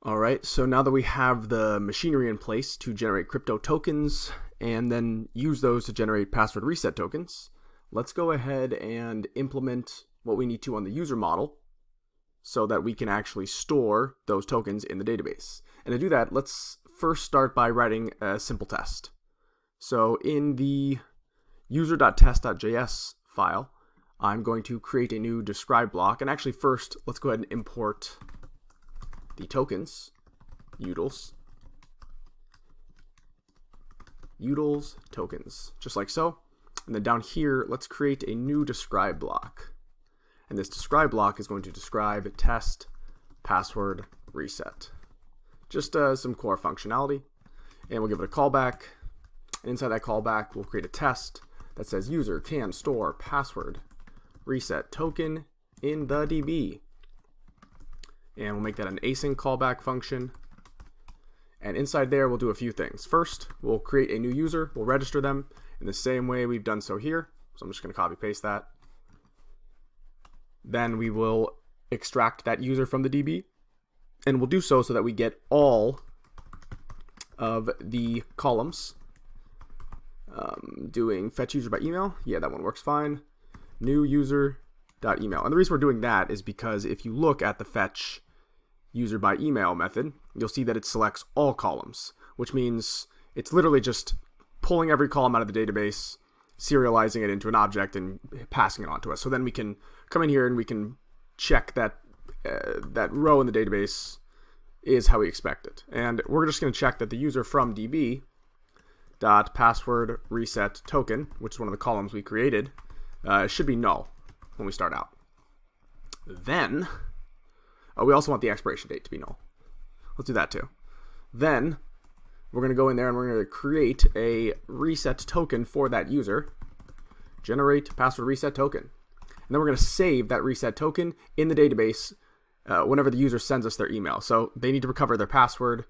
All right, so now that we have the machinery in place to generate crypto tokens and then use those to generate password reset tokens, let's go ahead and implement what we need to on the user model so that we can actually store those tokens in the database. And to do that, let's first start by writing a simple test. So in the user.test.js file, I'm going to create a new describe block. And actually first, let's go ahead and import the tokens, utils tokens, just like so. And then down here, let's create a new describe block. And this describe block is going to describe test password reset. Just some core functionality. And we'll give it a callback. And inside that callback, we'll create a test that says user can store password reset token in the DB. And we'll make that an async callback function. And inside there, we'll do a few things. First, we'll create a new user. We'll register them in the same way we've done so here. So I'm just going to copy paste that. Then we will extract that user from the DB. And we'll do so that we get all of the columns. Doing fetch user by email. Yeah, that one works fine. New user.email. And the reason we're doing that is because if you look at the fetch user by email method, you'll see that it selects all columns, which means it's literally just pulling every column out of the database, serializing it into an object, and passing it on to us. So then we can come in here and we can check that that row in the database is how we expect it. And we're just going to check that the user from DB dot password reset token, which is one of the columns we created, should be null when we start out. Then, we also want the expiration date to be null. Let's do that too. Then, we're going to go in there and we're going to create a reset token for that user. Generate password reset token. And then we're going to save that reset token in the database whenever the user sends us their email. So they need to recover their password,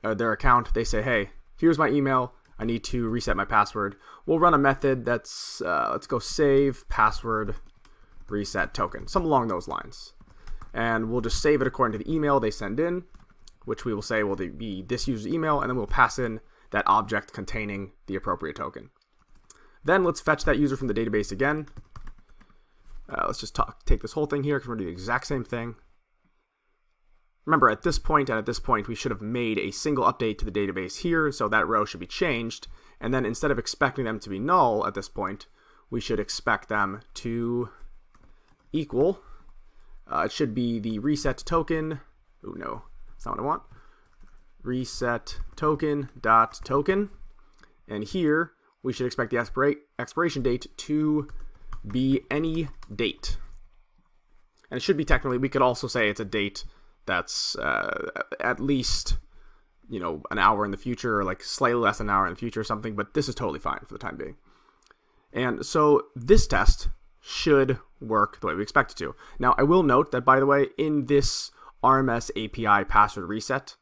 their account. They say, hey, here's my email. I need to reset my password. We'll run a method that's, let's go save password reset token, something along those lines. And we'll just save it according to the email they send in, which we will say will be this user's email, and then we'll pass in that object containing the appropriate token. Then let's fetch that user from the database again. Let's just take this whole thing here because we're going to do the exact same thing. Remember, at this point and at this point, we should have made a single update to the database here, so that row should be changed. And then instead of expecting them to be null at this point, we should expect them to equal. It should be the reset token. Oh no, that's not what I want. Reset token dot token. And here, we should expect the expiration date to be any date. And it should be technically, we could also say it's a date that's at least, an hour in the future, or like slightly less than an hour in the future or something, but this is totally fine for the time being. And so this test should work the way we expect it to. Now, I will note that, by the way, in this RMS API password reset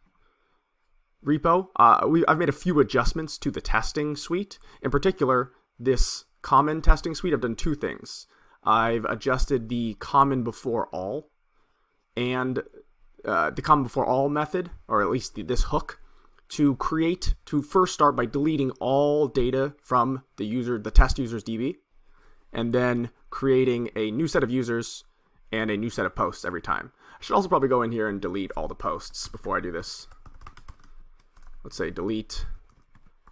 repo, I've made a few adjustments to the testing suite. In particular, this common testing suite, I've done two things. I've adjusted the common before all and the common before all method, or at least this hook, to first start by deleting all data from the test user's DB, and then creating a new set of users and a new set of posts every time. I should also probably go in here and delete all the posts before I do this. Let's say delete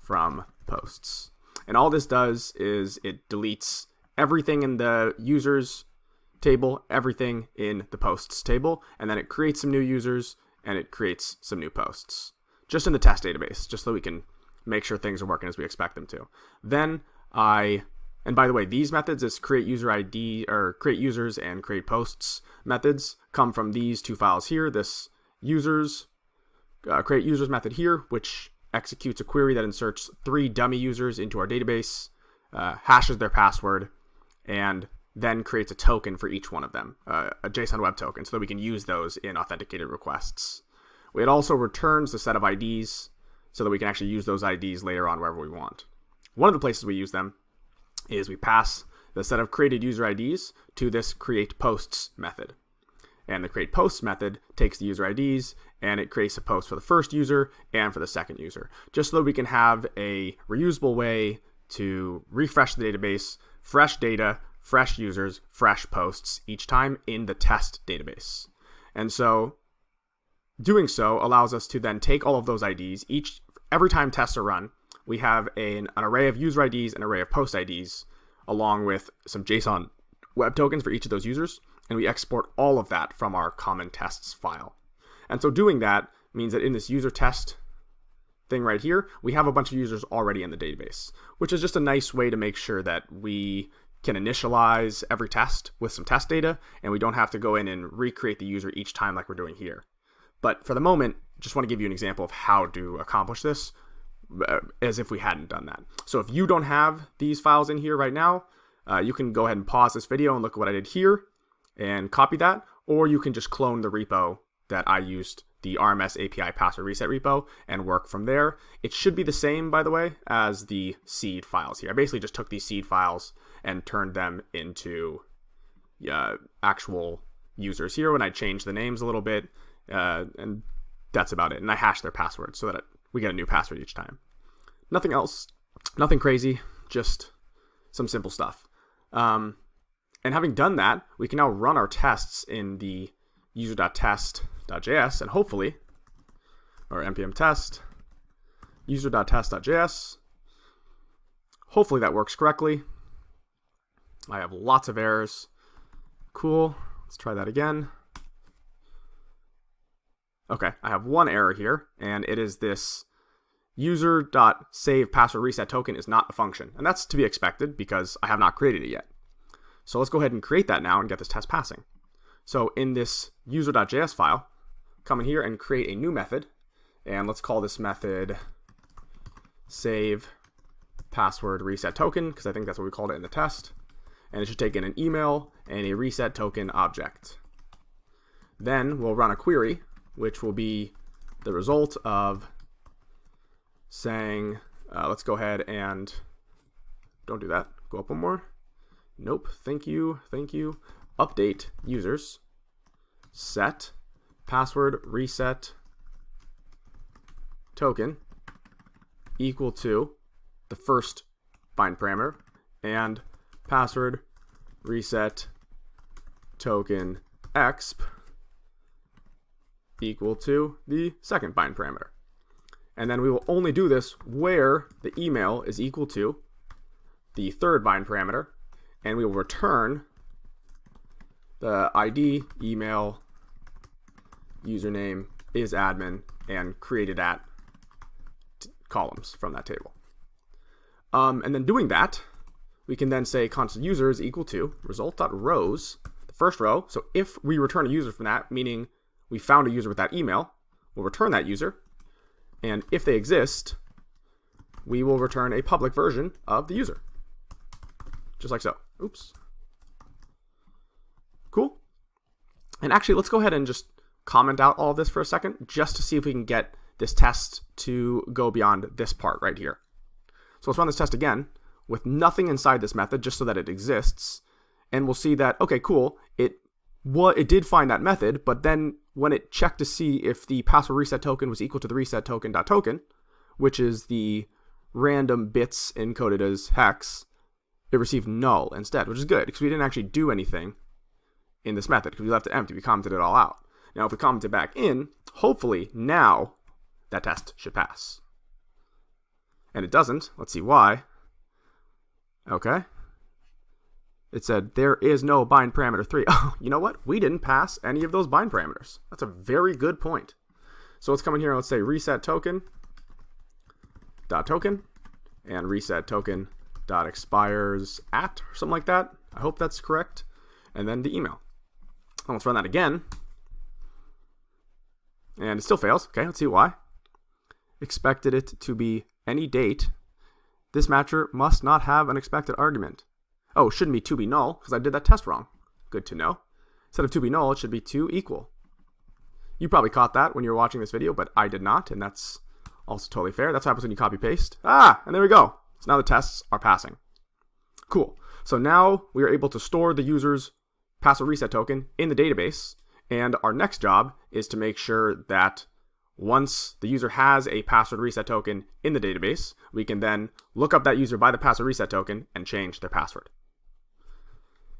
from posts. And all this does is it deletes everything in the users table, everything in the posts table, and then it creates some new users and it creates some new posts just in the test database, just so we can make sure things are working as we expect them to. Then and by the way, these methods, this create user ID or create users and create posts methods, come from these two files here. This create users method here, which executes a query that inserts 3 dummy users into our database, hashes their password, and then creates a token for each one of them, a JSON web token, so that we can use those in authenticated requests. It also returns the set of IDs so that we can actually use those IDs later on wherever we want. One of the places we use them is we pass the set of created user IDs to this create posts method. And the create posts method takes the user IDs and it creates a post for the first user and for the second user, just so that we can have a reusable way to refresh the database, fresh data, fresh users, fresh posts each time in the test database. And so doing so allows us to then take all of those IDs. Every time tests are run, we have an array of user IDs, an array of post IDs, along with some JSON web tokens for each of those users, and we export all of that from our common tests file. And so doing that means that in this user test thing right here, we have a bunch of users already in the database, which is just a nice way to make sure that we can initialize every test with some test data, and we don't have to go in and recreate the user each time like we're doing here. But for the moment, just want to give you an example of how to accomplish this as if we hadn't done that. So if you don't have these files in here right now, you can go ahead and pause this video and look at what I did here and copy that, or you can just clone the repo that I used, the RMS API password reset repo, and work from there. It should be the same, by the way, as the seed files here. I basically just took these seed files and turned them into actual users here when I changed the names a little bit, and that's about it. And I hash their password so that we get a new password each time. Nothing else, nothing crazy, just some simple stuff. And having done that, we can now run our tests in the user.test.js and hopefully, or npm test, user.test.js. Hopefully that works correctly. I have lots of errors. Cool. Let's try that again. Okay, I have one error here, and it is this user.save password reset token is not a function. And that's to be expected because I have not created it yet. So let's go ahead and create that now and get this test passing. So in this user.js file, come in here and create a new method. And let's call this method save password reset token, because I think that's what we called it in the test. And it should take in an email and a reset token object. Then we'll run a query, which will be the result of saying, let's go ahead and, don't do that, go up one more. Nope, thank you. Update users, set password reset token equal to the first bind parameter and password reset token exp equal to the second bind parameter. And then we will only do this where the email is equal to the third bind parameter, and we will return the ID, email, username is admin, and created at columns from that table. And then doing that, we can then say constant user is equal to result.rows, the first row. So if we return a user from that, meaning we found a user with that email, we'll return that user. And if they exist, we will return a public version of the user. Just like so. Oops. Cool. And actually, let's go ahead and just comment out all of this for a second, just to see if we can get this test to go beyond this part right here. So let's run this test again with nothing inside this method, just so that it exists. And we'll see that, okay, cool, it did find that method, but then when it checked to see if the password reset token was equal to the reset token.token, which is the random bits encoded as hex, it received null instead, which is good because we didn't actually do anything in this method because we left it empty. We commented it all out. Now, if we comment it back in, hopefully now that test should pass. And it doesn't. Let's see why. Okay. It said there is no bind parameter 3. Oh, you know what? We didn't pass any of those bind parameters. That's a very good point. So let's come in here and let's say reset token dot token and reset token dot expires at, or something like that. I hope that's correct. And then the email. And let's run that again. And it still fails. Okay, let's see why. Expected it to be any date. This matcher must not have an expected argument. Oh, it shouldn't be to be null because I did that test wrong. Good to know. Instead of to be null, it should be to equal. You probably caught that when you were watching this video, but I did not, and that's also totally fair. That's what happens when you copy paste. And there we go. So now the tests are passing. Cool. So now we are able to store the user's password reset token in the database, And our next job is to make sure that once the user has a password reset token in the database, we can then look up that user by the password reset token and change their password.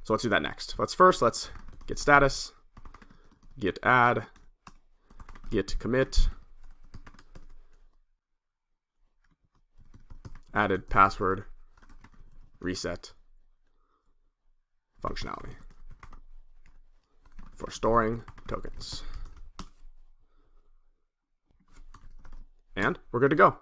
So let's do that next. Let's get status, git add, git commit, added password reset functionality for storing tokens. And we're good to go.